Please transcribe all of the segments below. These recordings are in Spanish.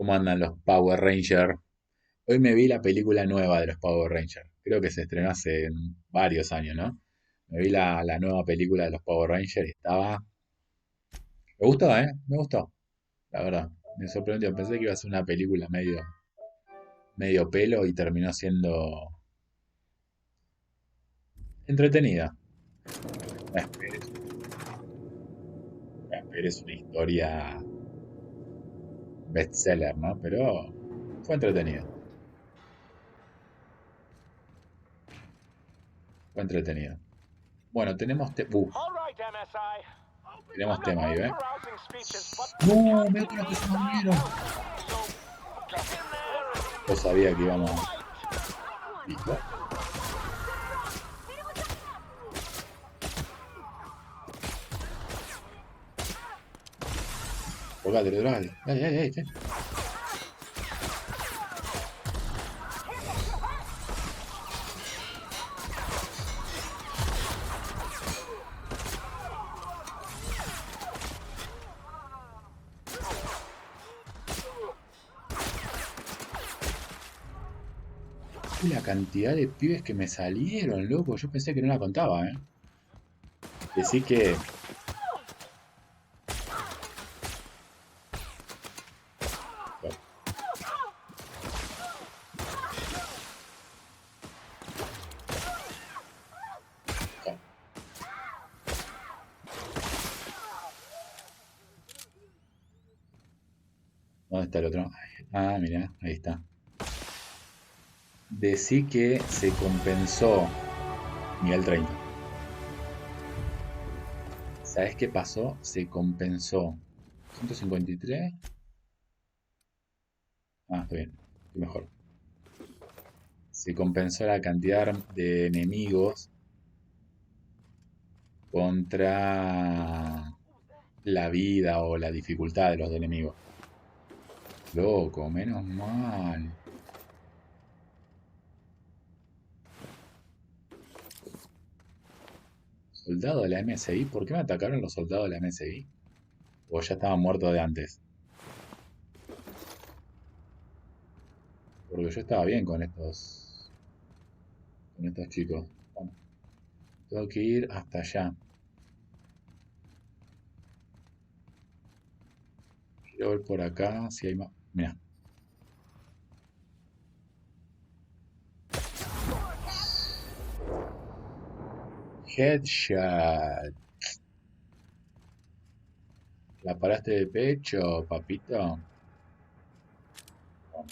¿Cómo andan los Power Rangers? Hoy me vi la película nueva de los Power Rangers. Creo que se estrenó hace varios años, ¿no? Me vi la nueva película de los Power Rangers y estaba... Me gustó, ¿eh? Me gustó, la verdad. Me sorprendió. Pensé que iba a ser una película medio pelo y terminó siendo entretenida. No esperes, no esperes una historia bestseller, ¿no? Pero fue entretenida. Fue entretenida. Bueno, tenemos tema ahí, ¿eh? No, mira todos los que se nos vinieron. Yo sabía que íbamos. ¿Listo? Drogate, drogate. Dale, dale, dale. La cantidad de pibes que me salieron, loco. Yo pensé que no la contaba, ¿eh? Decí que... ¿Dónde está el otro? Ah, mira, ahí está. Decí que se compensó nivel 30. ¿Sabes qué pasó? Se compensó. 153. Ah, está bien. Estoy mejor. Se compensó la cantidad de enemigos contra la vida o la dificultad de los enemigos. Loco, menos mal. Soldado de la MSI, ¿por qué me atacaron los soldados de la MSI? O ya estaban muertos de antes. Porque yo estaba bien con estos chicos. Bueno, tengo que ir hasta allá. Quiero ver por acá si hay más. Mira, headshot. ¿La paraste de pecho, papito? Bueno,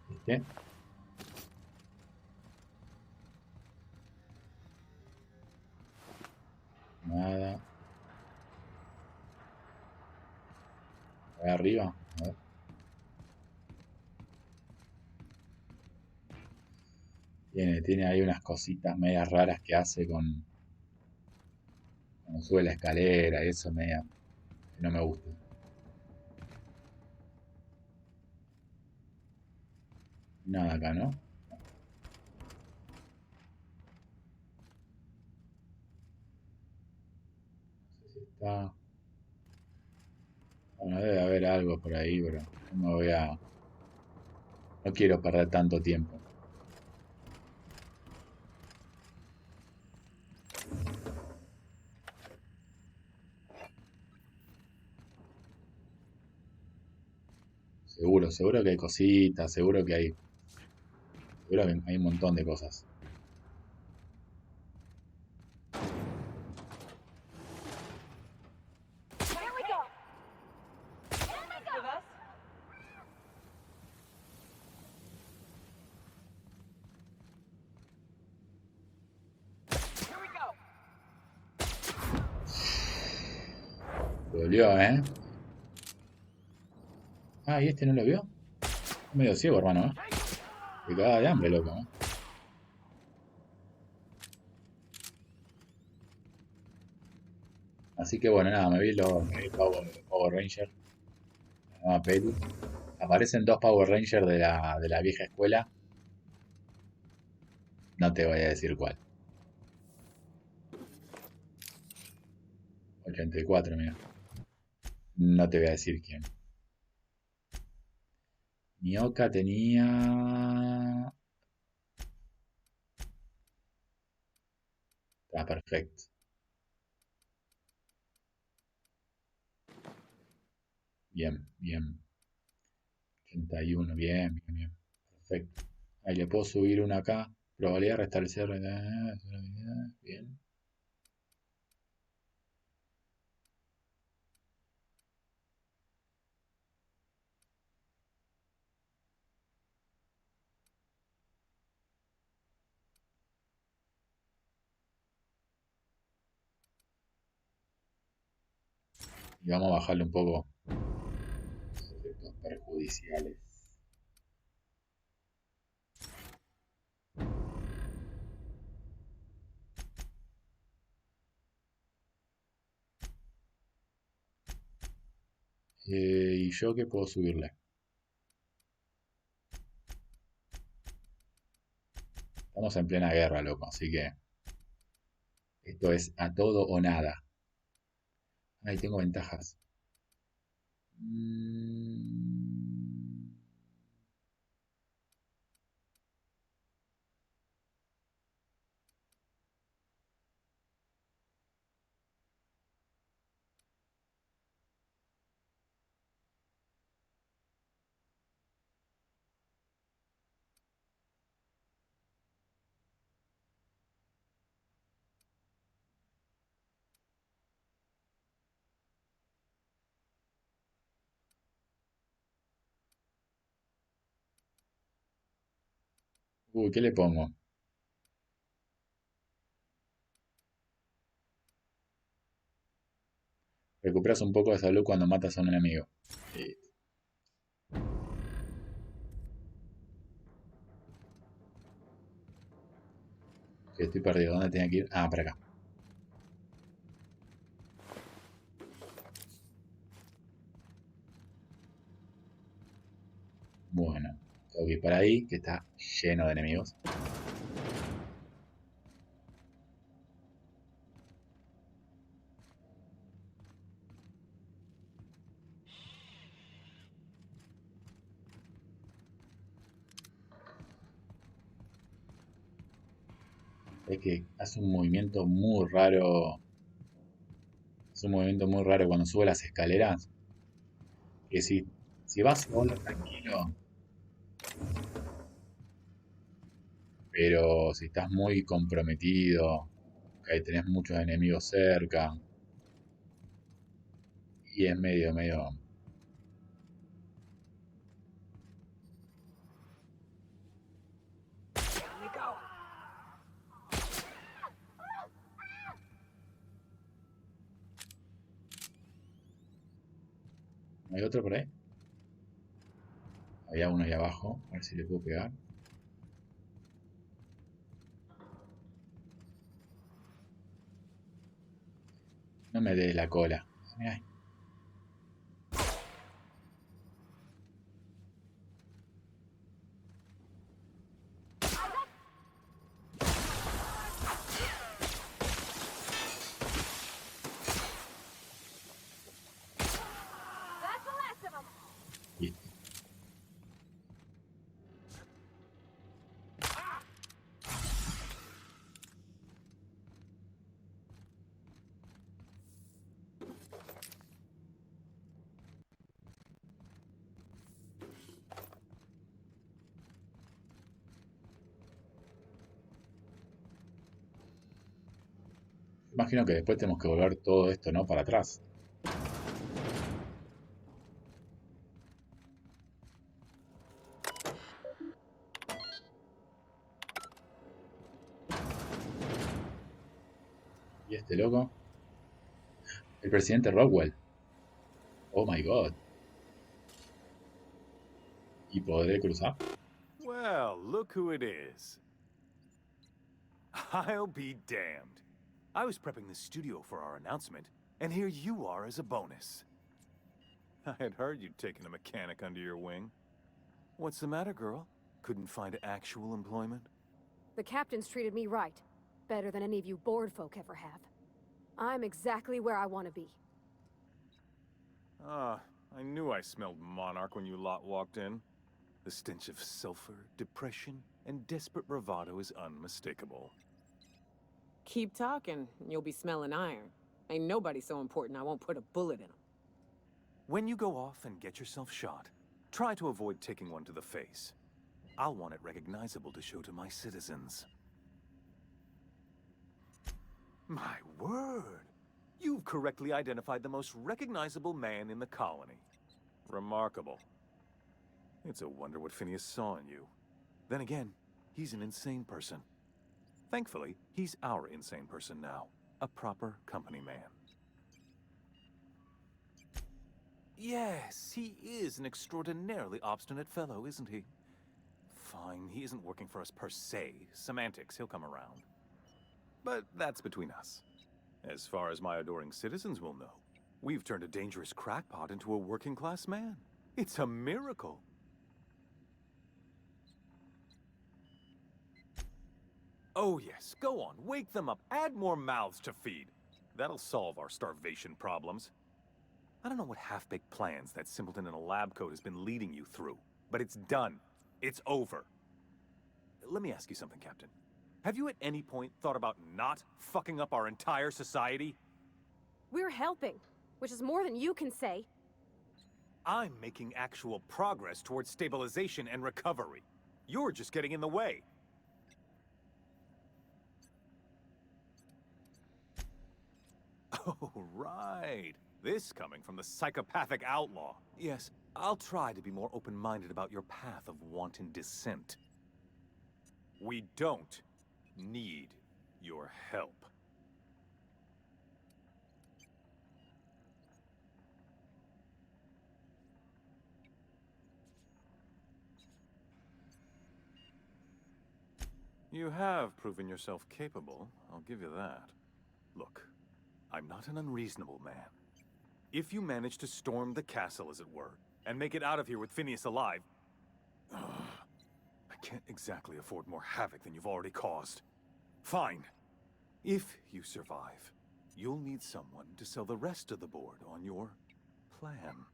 ¿viste? Nada. Ahí arriba. A ver. Tiene ahí unas cositas medias raras que hace cuando sube la escalera y eso media que no me gusta. Nada acá, ¿no? No sé si está. Bueno, debe haber algo por ahí, pero no me voy a. No quiero perder tanto tiempo. Seguro que hay cositas, seguro que hay un montón de cosas. Me dolió, ¿eh? Ah, ¿y este no lo vio? Medio ciego, hermano, ¿eh? Me cagaba de hambre, loco, ¿eh? Así que bueno, nada, me vi Power Ranger, la nueva peli. Aparecen dos Power Rangers de la vieja escuela. No te voy a decir cuál. 84, mira. No te voy a decir quién. Nioka tenía... Ah, perfecto. Bien, bien. 81, bien, bien, bien. Perfecto. Ahí le puedo subir una acá. Probabilidad de restablecer. Bien. Y vamos a bajarle un poco los efectos perjudiciales. ¿Y yo qué puedo subirle? Estamos en plena guerra, loco, así que esto es a todo o nada. Ahí tengo ventajas. Mm, ¿Qué le pongo? Recuperas un poco de salud cuando matas a un enemigo. Eh, que estoy perdido. ¿Dónde tenía que ir? Ah, para acá. Bueno, tengo que ir para ahí, que está lleno de enemigos. Es que hace un movimiento muy raro. Hace un movimiento muy raro cuando sube las escaleras. Que si vas solo tranquilo, pero si estás muy comprometido, que tenés muchos enemigos cerca, y es medio. ¿No hay otro por ahí? Había uno ahí abajo, a ver si le puedo pegar. No me des la cola. Mirá, listo. Imagino que después tenemos que volver todo esto, ¿no? Para atrás. Y este loco, el presidente Rockwell. Oh my god. ¿Y podré cruzar? Well, look who it is. I'll be damned. I was prepping the studio for our announcement, and here you are as a bonus. I had heard you'd taken a mechanic under your wing. What's the matter, girl? Couldn't find actual employment? The captain's treated me right. Better than any of you bored folk ever have. I'm exactly where I want to be. Ah, I knew I smelled Monarch when you lot walked in. The stench of sulfur, depression, and desperate bravado is unmistakable. Keep talking, and you'll be smelling iron. Ain't nobody so important I won't put a bullet in him. When you go off and get yourself shot, try to avoid taking one to the face. I'll want it recognizable to show to my citizens. My word! You've correctly identified the most recognizable man in the colony. Remarkable. It's a wonder what Phineas saw in you. Then again, he's an insane person. Thankfully, he's our insane person now. A proper company man. Yes, he is an extraordinarily obstinate fellow, isn't he? Fine, he isn't working for us per se. Semantics, he'll come around. But that's between us. As far as my adoring citizens will know, we've turned a dangerous crackpot into a working-class man. It's a miracle. Oh yes, go on, wake them up, add more mouths to feed. That'll solve our starvation problems. I don't know what half-baked plans that simpleton in a lab coat has been leading you through, but it's done. It's over. Let me ask you something, Captain. Have you at any point thought about not fucking up our entire society? We're helping, which is more than you can say. I'm making actual progress towards stabilization and recovery. You're just getting in the way. Oh, right. This coming from the psychopathic outlaw. Yes, I'll try to be more open-minded about your path of wanton dissent. We don't need your help. You have proven yourself capable, I'll give you that. Look, I'm not an unreasonable man. If you manage to storm the castle, as it were, and make it out of here with Phineas alive, I can't exactly afford more havoc than you've already caused. Fine. If you survive, you'll need someone to sell the rest of the board on your plan.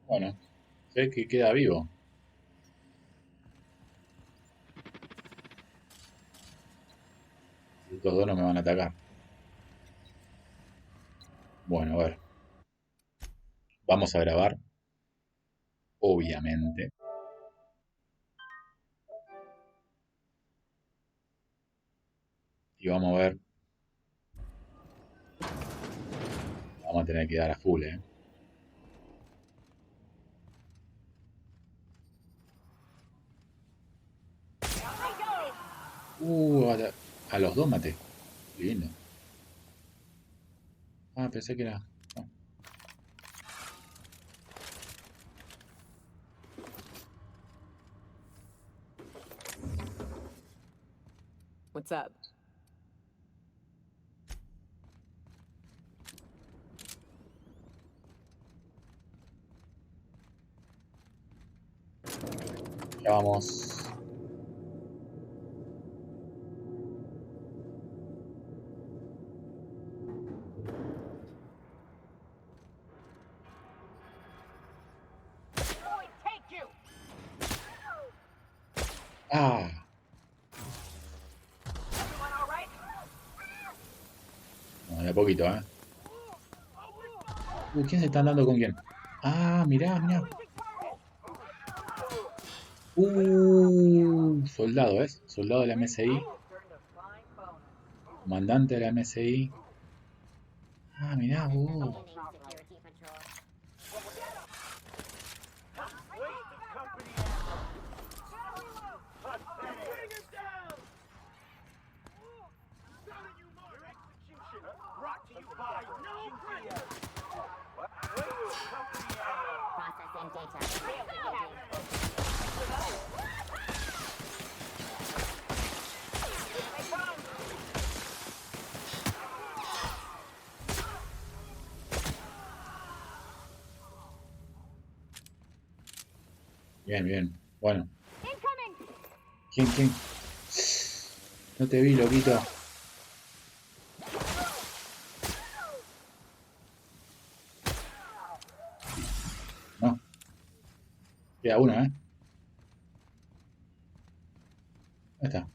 Bueno, sé que queda vivo. Estos dos no me van a atacar. Bueno, a ver. Vamos a grabar. Obviamente. Y vamos a ver. Vamos a tener que dar a full, ¿eh? A los dos maté. Lindo. Ah, pensé que era... no. What's up? Ya vamos. Ah. No, de a poquito, ¿eh? ¿Quién se está andando con quién? Ah, mirá, mirá. Soldado, ¿ves? Soldado de la MSI. Comandante de la MSI. Ah, mirá, Bien, bien. Bueno. ¿Quién, quién? No te vi, loquito. No, queda uno, ¿eh? Ahí está.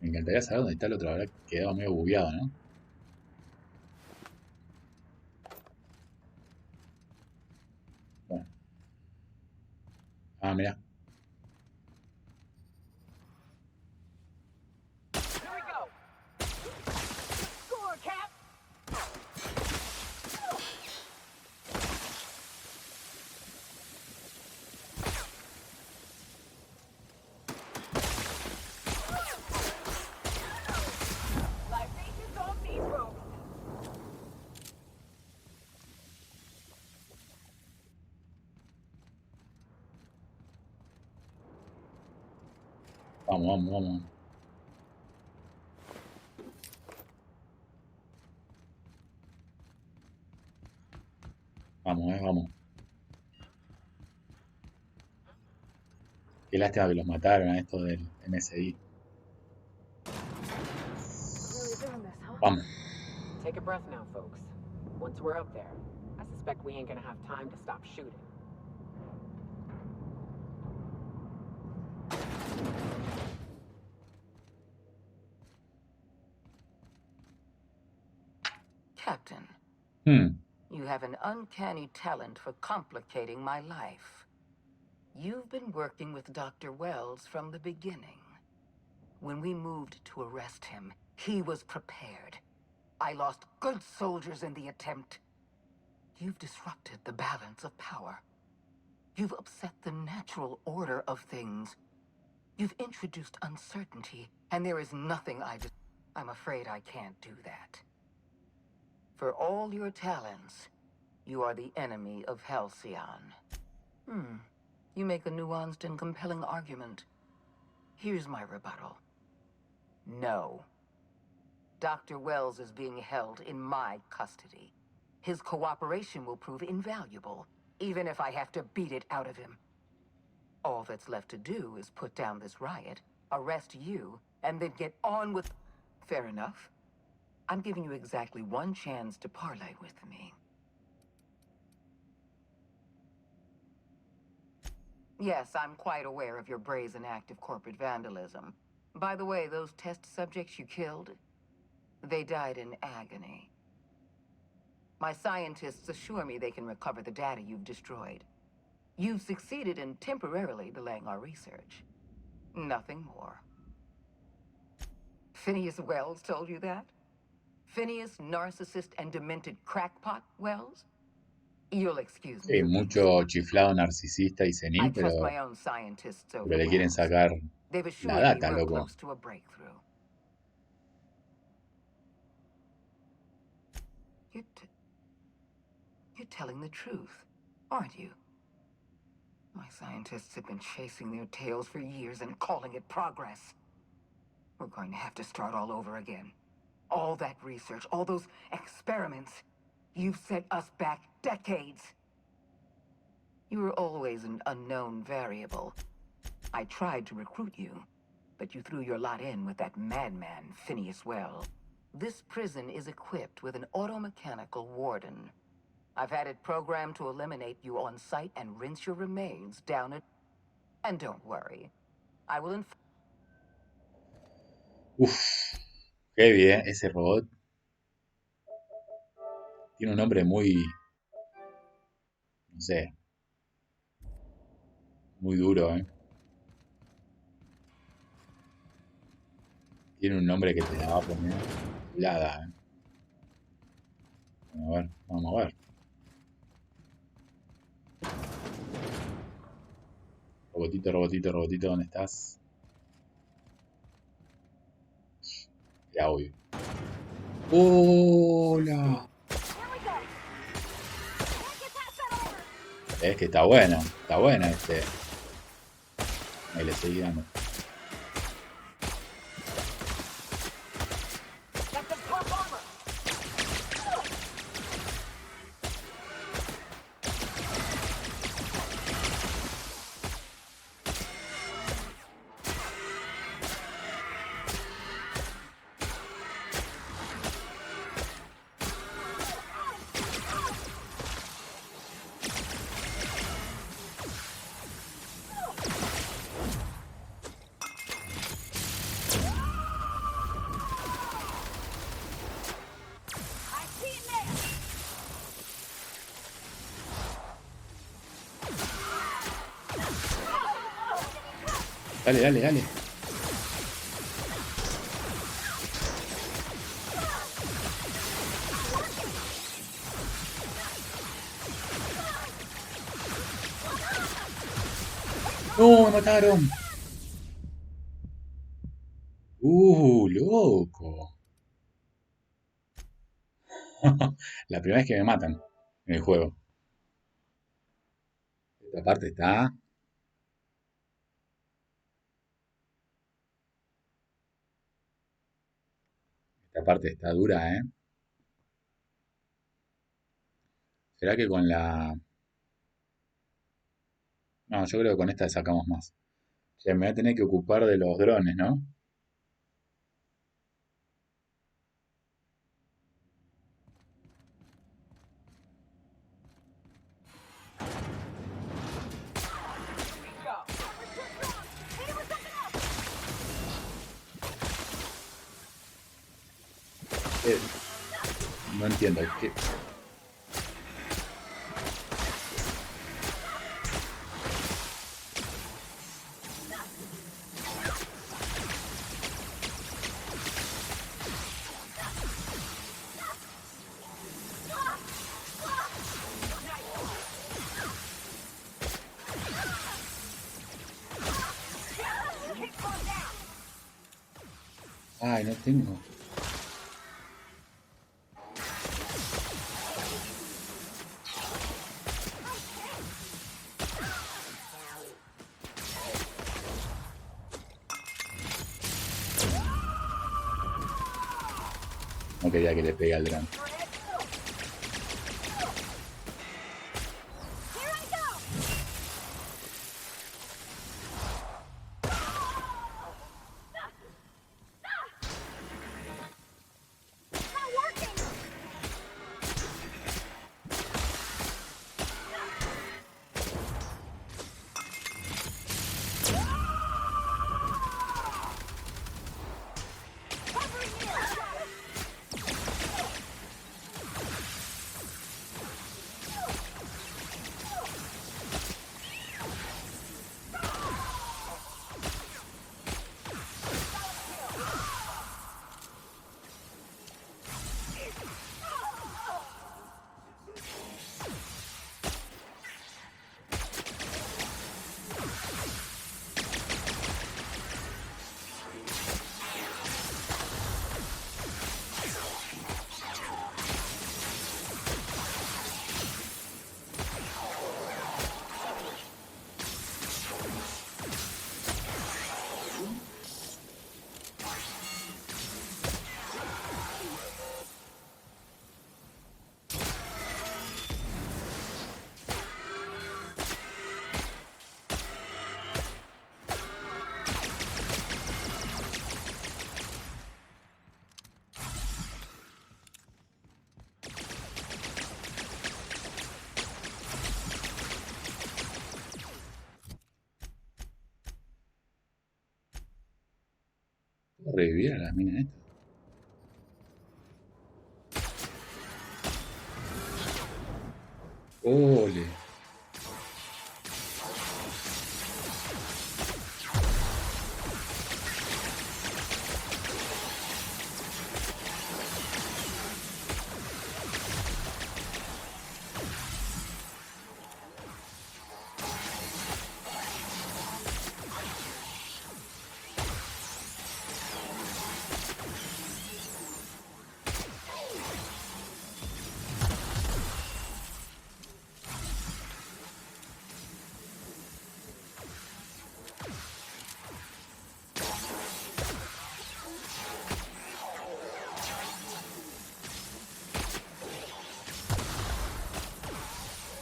Me encantaría saber dónde está el otro. Habrá quedado medio bugueado, ¿no? Bueno. Ah, mirá. Vamos, vamos, vamos. Vamos, vamos. Qué lástima que los mataron a estos del MSI. Vamos. Take a breath now, folks. Once we're up there, I suspect we ain't gonna have time to stop shooting. Captain, Hmm. you have an uncanny talent for complicating my life. You've been working with Dr. Wells from the beginning. When we moved to arrest him, he was prepared. I lost good soldiers in the attempt. You've disrupted the balance of power. You've upset the natural order of things. You've introduced uncertainty, and there is nothing I'm afraid I can't do that. For all your talents, you are the enemy of Halcyon. You make a nuanced and compelling argument. Here's my rebuttal. No. Dr. Wells is being held in my custody. His cooperation will prove invaluable, even if I have to beat it out of him. All that's left to do is put down this riot, arrest you, and then get on with... Fair enough. I'm giving you exactly one chance to parley with me. Yes, I'm quite aware of your brazen act of corporate vandalism. By the way, those test subjects you killed, they died in agony. My scientists assure me they can recover the data you've destroyed. You've succeeded in temporarily delaying our research. Nothing more. Phineas Wells told you that? Phineas, narcissist and demented crackpot Wells? You'll excuse me Sí, for being mucho so... chiflado narcisista y I senil, trust my own scientists pero over le quieren Wells. sacar They've la assured me data, we're loco. close to a breakthrough. You're telling the truth, aren't you? My scientists have been chasing their tails for years and calling it progress. We're going to have to start all over again. All that research, all those experiments, you've set us back decades. You were always an unknown variable. I tried to recruit you, but you threw your lot in with that madman, Phineas Wells. This prison is equipped with an automechanical warden. I've had it programmed to eliminate you on sight and rinse your remains down it. And don't worry, I will Uf, heavy, ¿eh? Ese robot tiene un nombre muy, no sé, muy duro, ¿eh? Tiene un nombre que te la va a poner helada, ¿eh? Bueno, a ver, vamos a ver. Robotito, robotito, robotito, ¿dónde estás? Ya voy. ¡Hola! Es que está bueno. Está bueno este. Ahí le seguí dando. Dale, dale, dale. ¡No, me mataron! Loco. La primera vez que me matan en el juego. Esta parte está. Esta parte está dura, ¿eh? ¿Será que con la...? No, yo creo que con esta sacamos más. O sea, me voy a tener que ocupar de los drones, ¿no? Eh, no entiendo. ¿Qué? Ay, no tengo. No quería que le pegue al dron. ¿Puedo revivir a las minas estas? Ole.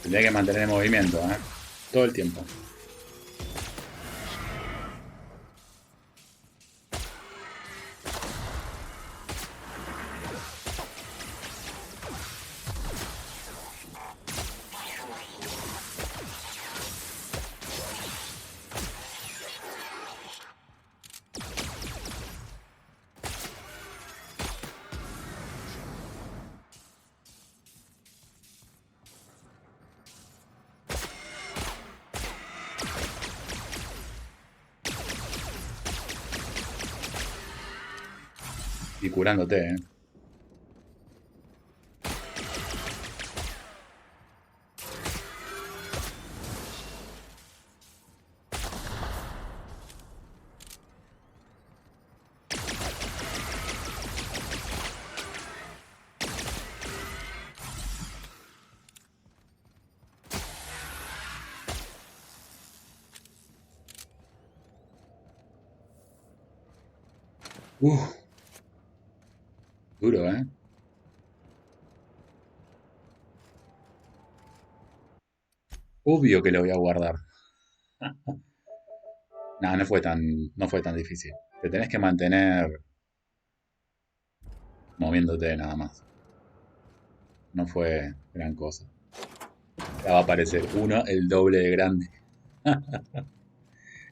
Tendría que mantener el movimiento, ¿eh? Todo el tiempo. Y curándote, ¿eh? Uf, duro, ¿eh? Obvio que lo voy a guardar. No, no fue tan difícil. Te tenés que mantener moviéndote nada más. No fue gran cosa. Ya va a aparecer uno, el doble de grande.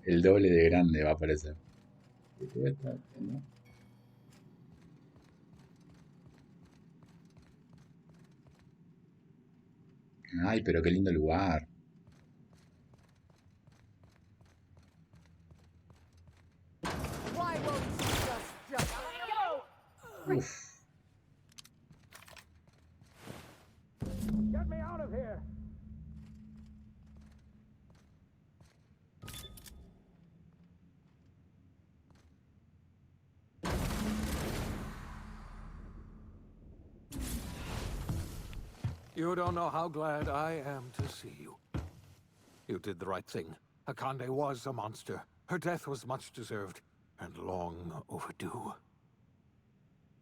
El doble de grande va a aparecer. Ay, pero qué lindo lugar. Uf. Get me out of here! You don't know how glad I am to see you. You did the right thing. Akande was a monster. Her death was much deserved, and long overdue.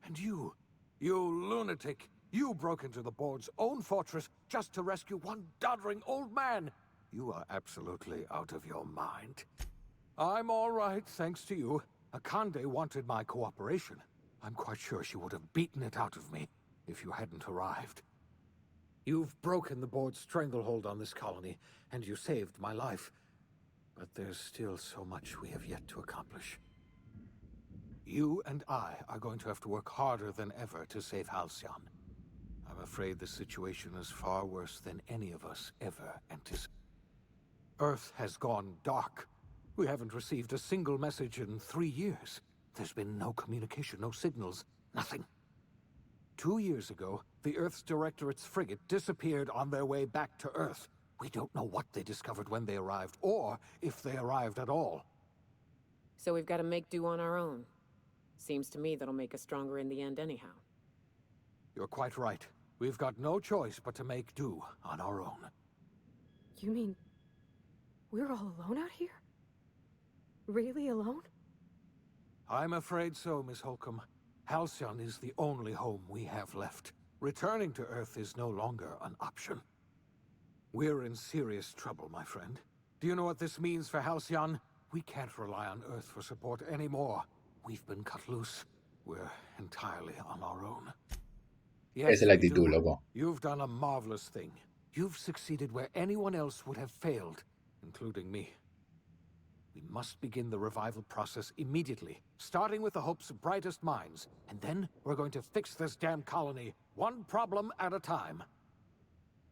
And you lunatic, you broke into the board's own fortress just to rescue one doddering old man. You are absolutely out of your mind. I'm all right, thanks to you. Akande wanted my cooperation. I'm quite sure she would have beaten it out of me if you hadn't arrived. You've broken the board's stranglehold on this colony, and you saved my life. But there's still so much we have yet to accomplish. You and I are going to have to work harder than ever to save Halcyon. I'm afraid the situation is far worse than any of us ever anticipated. Earth has gone dark. We haven't received a single message in 3 years. There's been no communication, no signals, nothing. 2 years ago, the Earth's Directorate's frigate disappeared on their way back to Earth. We don't know what they discovered when they arrived, or if they arrived at all. So we've got to make do on our own. Seems to me that'll make us stronger in the end anyhow. You're quite right. We've got no choice but to make do on our own. You mean we're all alone out here? Really alone? I'm afraid so, Miss Holcomb. Halcyon is the only home we have left. Returning to Earth is no longer an option. We're in serious trouble, my friend. Do you know what this means for Halcyon? We can't rely on Earth for support anymore. We've been cut loose. We're entirely on our own. Yes, Esa es la we actitud, do. loco. You've done a marvelous thing. You've succeeded where anyone else would have failed, including me. We must begin the revival process immediately, starting with the Hope's brightest minds, and then we're going to fix this damn colony, one problem at a time.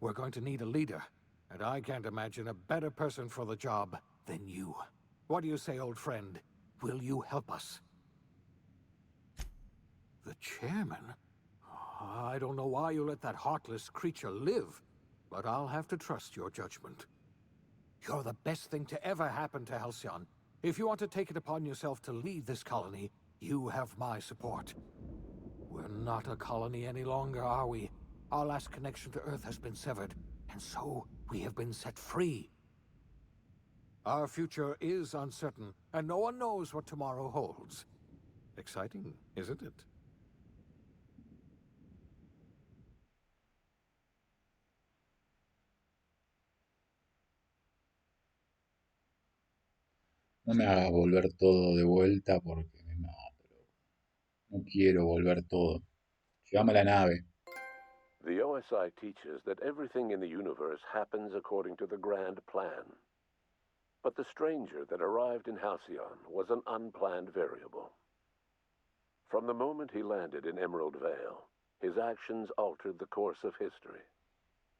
We're going to need a leader, and I can't imagine a better person for the job than you. What do you say, old friend? Will you help us? The chairman? I don't know why you let that heartless creature live, but I'll have to trust your judgment. You're the best thing to ever happen to Halcyon. If you want to take it upon yourself to lead this colony, you have my support. We're not a colony any longer, are we? Our last connection to Earth has been severed, and so we have been set free. Our future is uncertain, and no one knows what tomorrow holds. Exciting, isn't it? No me hagas volver todo de vuelta porque me mato. No quiero volver todo. Llegame a la nave. The OSI teaches that everything in the universe happens according to the grand plan. But the stranger that arrived in Halcyon was an unplanned variable. From the moment he landed in Emerald Vale, his actions altered the course of history.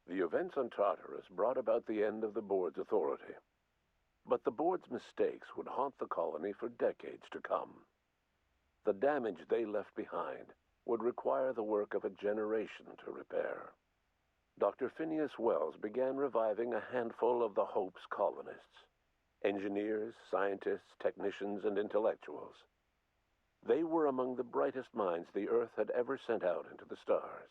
The events on Tartarus brought about the end of the board's authority. But the board's mistakes would haunt the colony for decades to come. The damage they left behind would require the work of a generation to repair. Dr. Phineas Wells began reviving a handful of the Hope's colonists. Engineers, scientists, technicians, and intellectuals. They were among the brightest minds the Earth had ever sent out into the stars.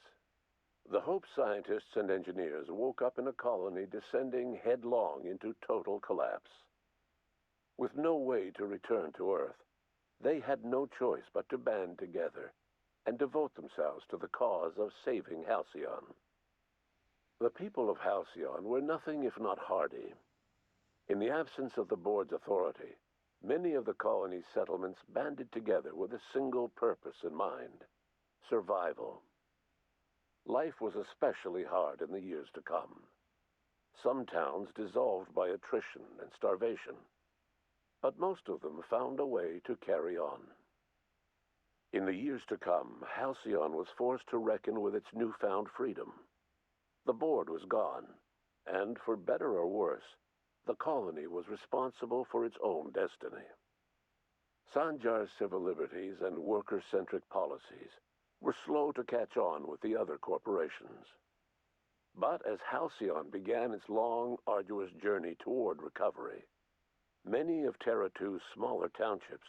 The Hope scientists and engineers woke up in a colony descending headlong into total collapse. With no way to return to Earth, they had no choice but to band together and devote themselves to the cause of saving Halcyon. The people of Halcyon were nothing if not hardy. In the absence of the board's authority, many of the colony's settlements banded together with a single purpose in mind: survival. Life was especially hard in the years to come. Some towns dissolved by attrition and starvation, but most of them found a way to carry on. In the years to come, Halcyon was forced to reckon with its newfound freedom. The board was gone, and for better or worse, the colony was responsible for its own destiny. Sanjar's civil liberties and worker-centric policies were slow to catch on with the other corporations. But as Halcyon began its long, arduous journey toward recovery, many of Terra 2's smaller townships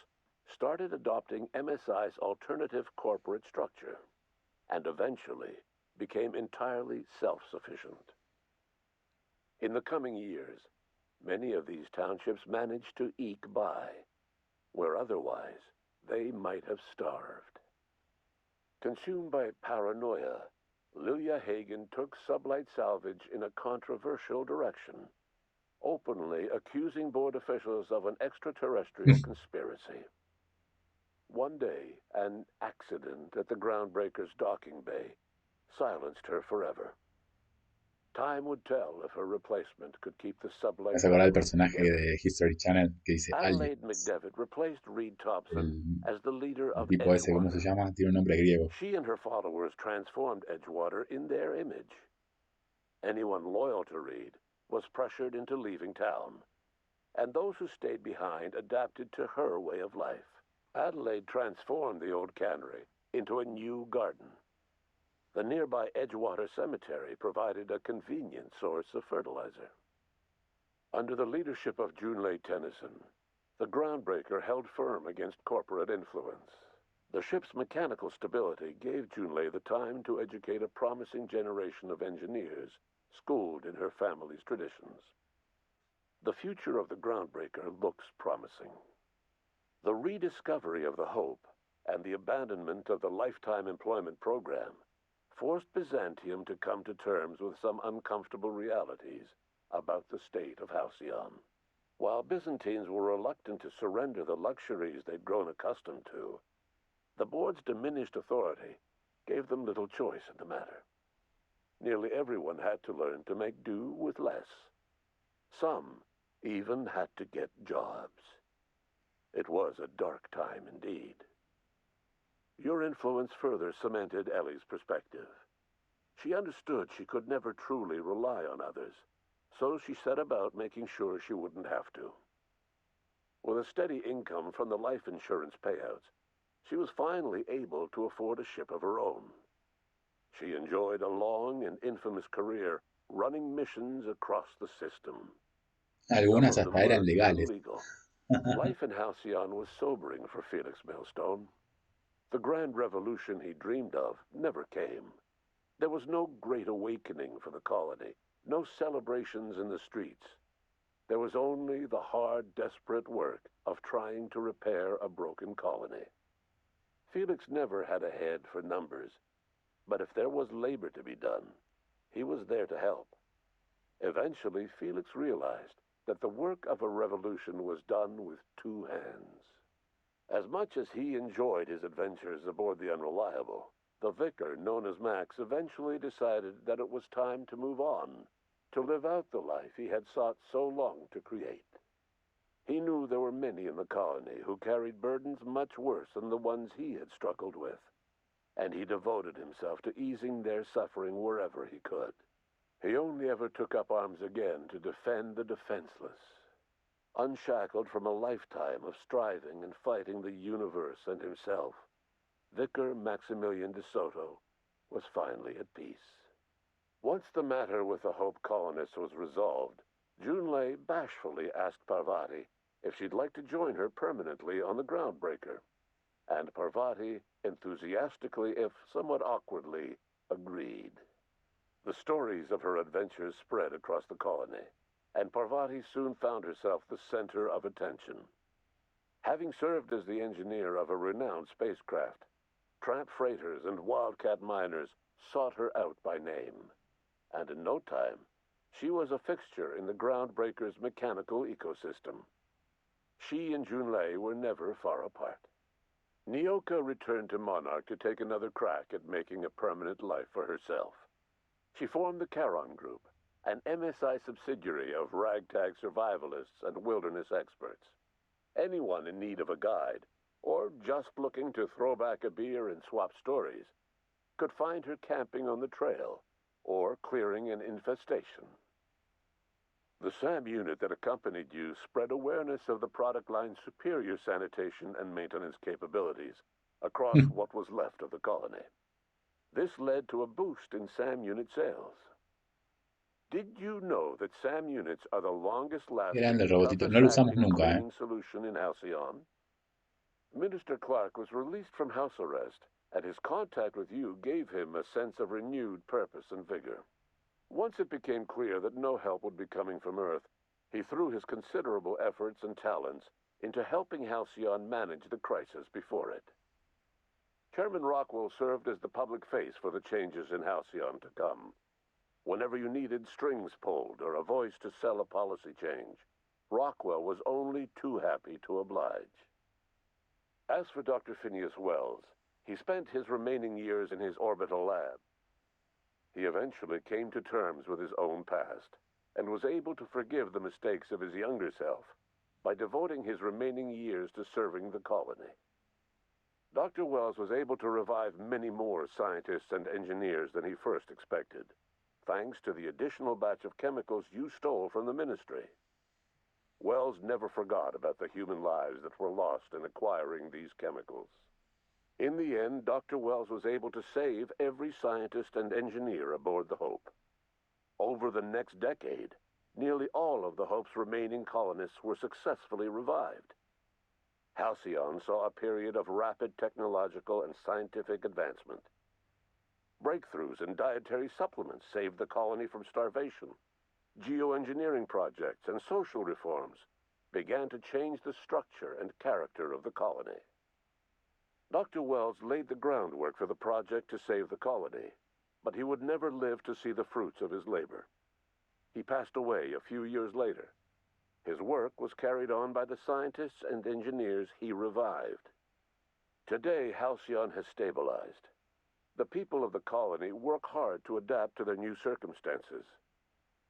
started adopting MSI's alternative corporate structure, and eventually became entirely self-sufficient. In the coming years, many of these townships managed to eke by, where otherwise they might have starved. Consumed by paranoia, Lilia Hagen took Sublight Salvage in a controversial direction, openly accusing board officials of an extraterrestrial conspiracy. One day, an accident at the Groundbreaker's docking bay silenced her forever. Time would tell if her replacement could keep the Me Sublight hace acordar el Brotherhood personaje together. de History Channel que dice alguien. Adelaide McDevitt replaced Reed Thompson El, as the leader el of tipo ese, ¿cómo se Edgewater. llama? Tiene un nombre griego. She and her followers transformed Edgewater in their image. Anyone loyal to Reed was pressured into leaving town, and those who stayed behind adapted to her way of life. Adelaide transformed the old cannery into a new garden. The nearby Edgewater Cemetery provided a convenient source of fertilizer. Under the leadership of Junlei Tennyson, the Groundbreaker held firm against corporate influence. The ship's mechanical stability gave Junlei the time to educate a promising generation of engineers schooled in her family's traditions. The future of the Groundbreaker looks promising. The rediscovery of the Hope and the abandonment of the lifetime employment program forced Byzantium to come to terms with some uncomfortable realities about the state of Halcyon. While Byzantines were reluctant to surrender the luxuries they'd grown accustomed to, the board's diminished authority gave them little choice in the matter. Nearly everyone had to learn to make do with less. Some even had to get jobs. It was a dark time indeed. Your influence further cemented Ellie's perspective. She understood she could never truly rely on others, so she set about making sure she wouldn't have to. With a steady income from the life insurance payouts, she was finally able to afford a ship of her own. She enjoyed a long and infamous career running missions across the system. Some Algunas of them hasta eran were even legales. legal. Life in Halcyon was sobering for Felix Millstone. The grand revolution he dreamed of never came. There was no great awakening for the colony, no celebrations in the streets. There was only the hard, desperate work of trying to repair a broken colony. Felix never had a head for numbers, but if there was labor to be done, he was there to help. Eventually, Felix realized that the work of a revolution was done with two hands. As much as he enjoyed his adventures aboard the Unreliable, the vicar, known as Max, eventually decided that it was time to move on, to live out the life he had sought so long to create. He knew there were many in the colony who carried burdens much worse than the ones he had struggled with, and he devoted himself to easing their suffering wherever he could. He only ever took up arms again to defend the defenseless. Unshackled from a lifetime of striving and fighting the universe and himself, Vicar Maximilian de Soto was finally at peace. Once the matter with the Hope colonists was resolved, Junlei bashfully asked Parvati if she'd like to join her permanently on the Groundbreaker, and Parvati enthusiastically, if somewhat awkwardly, agreed. The stories of her adventures spread across the colony, and Parvati soon found herself the center of attention. Having served as the engineer of a renowned spacecraft, tramp freighters and wildcat miners sought her out by name, and in no time, she was a fixture in the Groundbreaker's mechanical ecosystem. She and Junlei were never far apart. Nyoka returned to Monarch to take another crack at making a permanent life for herself. She formed the Charon Group, an MSI subsidiary of ragtag survivalists and wilderness experts. Anyone in need of a guide, or just looking to throw back a beer and swap stories, could find her camping on the trail, or clearing an infestation. The SAM unit that accompanied you spread awareness of the product line's superior sanitation and maintenance capabilities across what was left of the colony. This led to a boost in SAM unit sales. Did you know that SAM units are the longest-lasting, Grande el robotito. No lo usamos toughest-acting nunca, cleaning solution in Halcyon? Minister Clark was released from house arrest, and his contact with you gave him a sense of renewed purpose and vigor. Once it became clear that no help would be coming from Earth, he threw his considerable efforts and talents into helping Halcyon manage the crisis before it. Chairman Rockwell served as the public face for the changes in Halcyon to come. Whenever you needed strings pulled or a voice to sell a policy change, Rockwell was only too happy to oblige. As for Dr. Phineas Wells, he spent his remaining years in his orbital lab. He eventually came to terms with his own past and was able to forgive the mistakes of his younger self by devoting his remaining years to serving the colony. Dr. Wells was able to revive many more scientists and engineers than he first expected, thanks to the additional batch of chemicals you stole from the ministry. Wells never forgot about the human lives that were lost in acquiring these chemicals. In the end, Dr. Wells was able to save every scientist and engineer aboard the Hope. Over the next decade, nearly all of the Hope's remaining colonists were successfully revived. Halcyon saw a period of rapid technological and scientific advancement. Breakthroughs in dietary supplements saved the colony from starvation. Geoengineering projects and social reforms began to change the structure and character of the colony. Dr. Wells laid the groundwork for the project to save the colony, but he would never live to see the fruits of his labor. He passed away a few years later. His work was carried on by the scientists and engineers he revived. Today, Halcyon has stabilized. The people of the colony work hard to adapt to their new circumstances.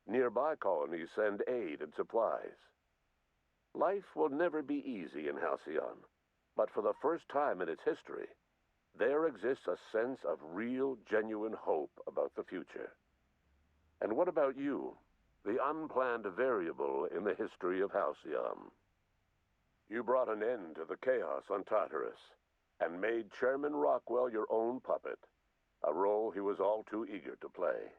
Nearby colonies send aid and supplies. Life will never be easy in Halcyon, but for the first time in its history, there exists a sense of real, genuine hope about the future. And what about you, the unplanned variable in the history of Halcyon? You brought an end to the chaos on Tartarus and made Chairman Rockwell your own puppet, a role he was all too eager to play.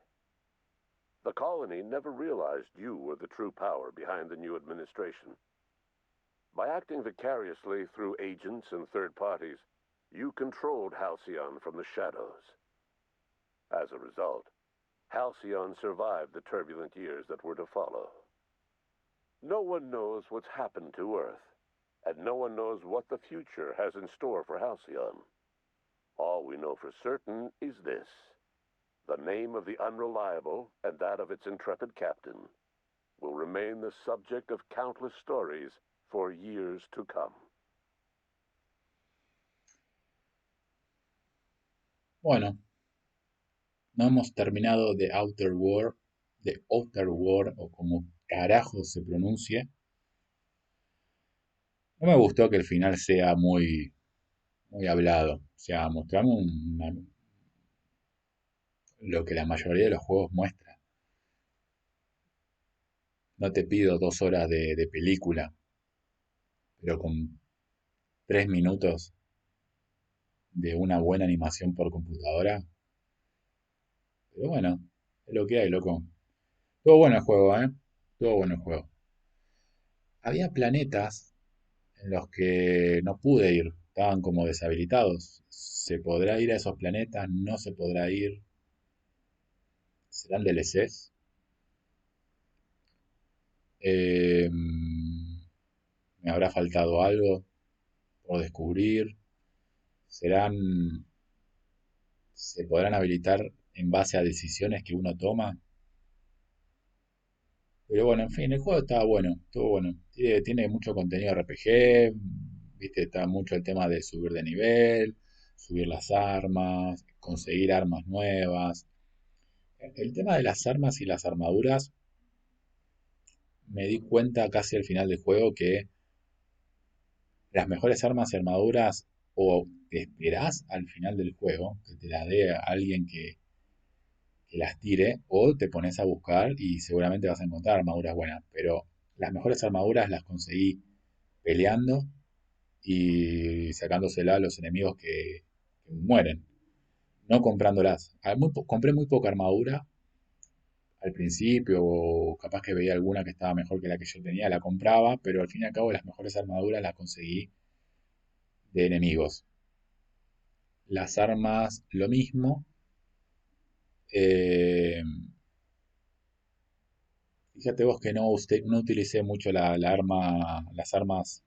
The colony never realized you were the true power behind the new administration. By acting vicariously through agents and third parties, you controlled Halcyon from the shadows. As a result, Halcyon survived the turbulent years that were to follow. No one knows what's happened to Earth, and no one knows what the future has in store for Halcyon. All we know for certain is this: the name of the Unreliable and that of its intrepid captain will remain remain the subject of countless stories for years to come. Bueno, no hemos terminado de Outer World, o como carajo se pronuncie. No me gustó que el final sea muy hablado. O sea, mostramos lo que la mayoría de los juegos muestra. No te pido 2 horas de película, pero con 3 minutos de una buena animación por computadora. Pero bueno, es lo que hay, loco. Estuvo bueno el juego, ¿eh? Estuvo bueno el juego. Había planetas en los que no pude ir, estaban como deshabilitados. ¿Se podrá ir a esos planetas? ¿No se podrá ir? ¿Serán DLCs? ¿Me habrá faltado algo por descubrir? ¿Serán, se podrán habilitar en base a decisiones que uno toma? Pero bueno, en fin, el juego estaba bueno, estuvo bueno. Tiene mucho contenido RPG, viste, está mucho el tema de subir de nivel, subir las armas, conseguir armas nuevas. El tema de las armas y las armaduras, me di cuenta casi al final del juego que las mejores armas y armaduras o te esperás al final del juego, que te las dé a alguien que las tire, o te pones a buscar y seguramente vas a encontrar armaduras buenas. Pero las mejores armaduras las conseguí peleando y sacándosela a los enemigos que mueren, no comprándolas. Compré muy poca armadura al principio, o capaz que veía alguna que estaba mejor que la que yo tenía, la compraba, pero al fin y al cabo las mejores armaduras las conseguí de enemigos. Las armas, lo mismo. Eh, Fíjate vos que no utilicé mucho las armas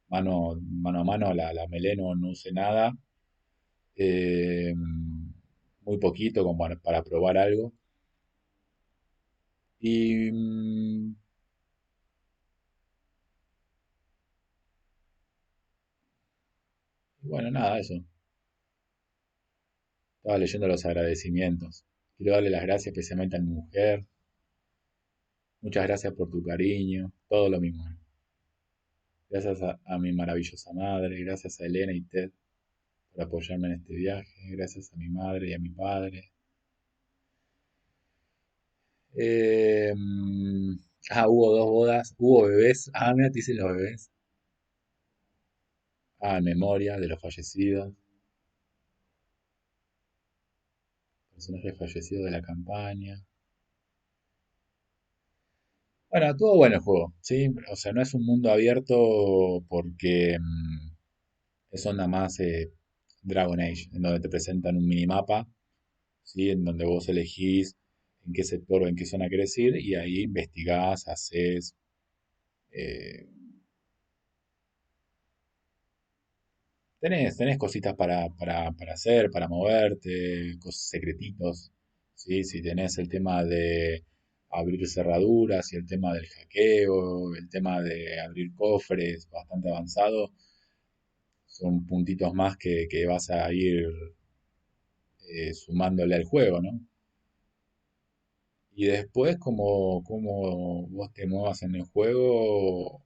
mano a mano, la melee no usé nada. Eh, Muy poquito como para probar algo. Y bueno, nada, eso. Estaba leyendo los agradecimientos. Quiero darle las gracias especialmente a mi mujer. Muchas gracias por tu cariño. Todo lo mismo. Gracias a mi maravillosa madre. Gracias a Elena y Ted por apoyarme en este viaje. Gracias a mi madre y a mi padre. Hubo 2 bodas. Hubo bebés. Mira, te dicen los bebés. En memoria de los fallecidos. Personajes fallecidos de la campaña. Bueno, estuvo bueno el juego, ¿sí? O sea, no es un mundo abierto porque es onda más Dragon Age, en donde te presentan un minimapa, ¿sí? En donde vos elegís en qué sector o en qué zona querés ir y ahí investigás, haces, eh, tenés cositas para hacer, para moverte, secretitos, ¿sí? Si tenés el tema de abrir cerraduras y el tema del hackeo, el tema de abrir cofres bastante avanzado, son puntitos más que vas a ir sumándole al juego, ¿no? Y después, como vos te muevas en el juego,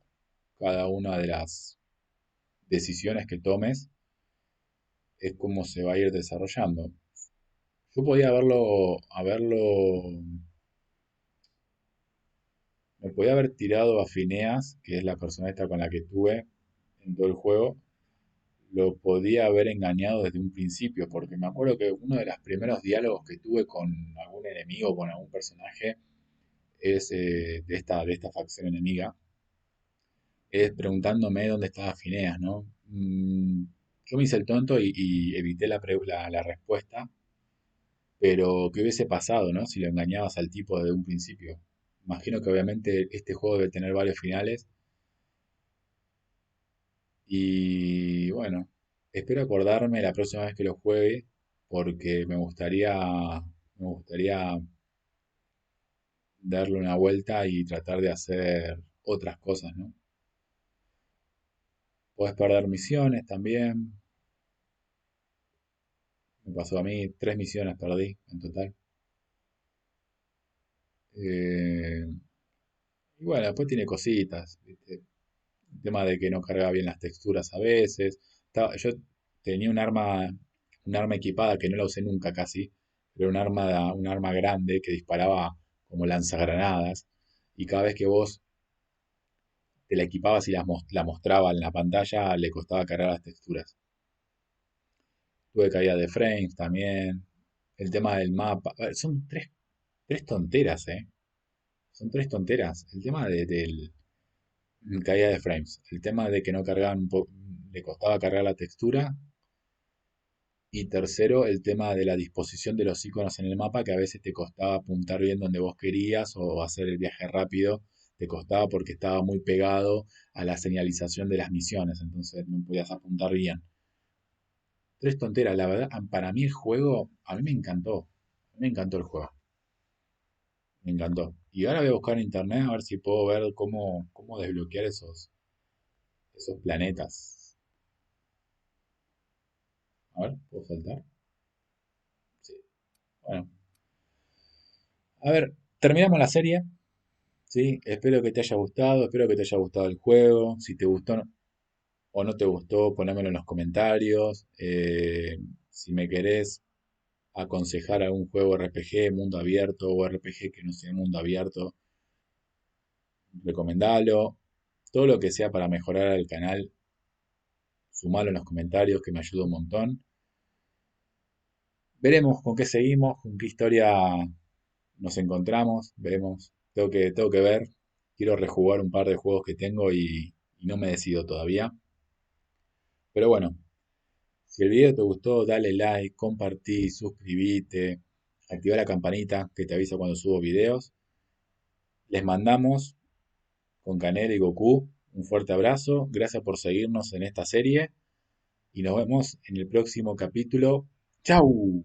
cada una de las decisiones que tomes es como se va a ir desarrollando. Yo podía me podía haber tirado a Phineas, que es la persona esta con la que tuve en todo el juego, lo podía haber engañado desde un principio, porque me acuerdo que uno de los primeros diálogos que tuve con algún enemigo, con algún personaje, es de esta facción enemiga, es preguntándome dónde estaba Phineas, ¿no? Yo me hice el tonto y evité la respuesta, pero ¿qué hubiese pasado, no? Si lo engañabas al tipo desde un principio. Imagino que obviamente este juego debe tener varios finales y bueno, espero acordarme la próxima vez que lo juegue porque me gustaría darle una vuelta y tratar de hacer otras cosas, ¿no? Podés perder misiones también. Me pasó a mí, 3 misiones perdí en total. Eh, y bueno, después tiene cositas, ¿viste? El tema de que no cargaba bien las texturas a veces. Yo tenía un arma equipada que no la usé nunca casi, pero un arma grande que disparaba como lanzagranadas. Y cada vez que vos te la equipabas y la mostraba en la pantalla, le costaba cargar las texturas. Tuve caída de frames también. El tema del mapa. A ver, son tres tonteras, ¿eh? Son 3 tonteras. El tema del caída de frames. El tema de que no cargaban, le costaba cargar la textura. Y tercero, el tema de la disposición de los iconos en el mapa, que a veces te costaba apuntar bien donde vos querías o hacer el viaje rápido. Te costaba porque estaba muy pegado a la señalización de las misiones, entonces no podías apuntar bien. 3 tonteras, la verdad, para mí el juego, a mí me encantó. Me encantó el juego, me encantó. Y ahora voy a buscar en internet a ver si puedo ver cómo desbloquear esos planetas. A ver, ¿puedo saltar? Sí. Bueno, a ver, terminamos la serie. Sí, espero que te haya gustado, espero que te haya gustado el juego. Si te gustó o no te gustó, ponémelo en los comentarios. Si me querés aconsejar algún juego RPG, mundo abierto o RPG que no sea mundo abierto, recomendalo. Todo lo que sea para mejorar el canal, sumalo en los comentarios que me ayuda un montón. Veremos con qué seguimos, con qué historia nos encontramos, veremos. Tengo que ver. Quiero rejugar un par de juegos que tengo y no me decido todavía. Pero bueno, si el video te gustó, dale like, compartí, suscribite, activa la campanita que te avisa cuando subo videos. Les mandamos con Canel y Goku un fuerte abrazo. Gracias por seguirnos en esta serie y nos vemos en el próximo capítulo. ¡Chau!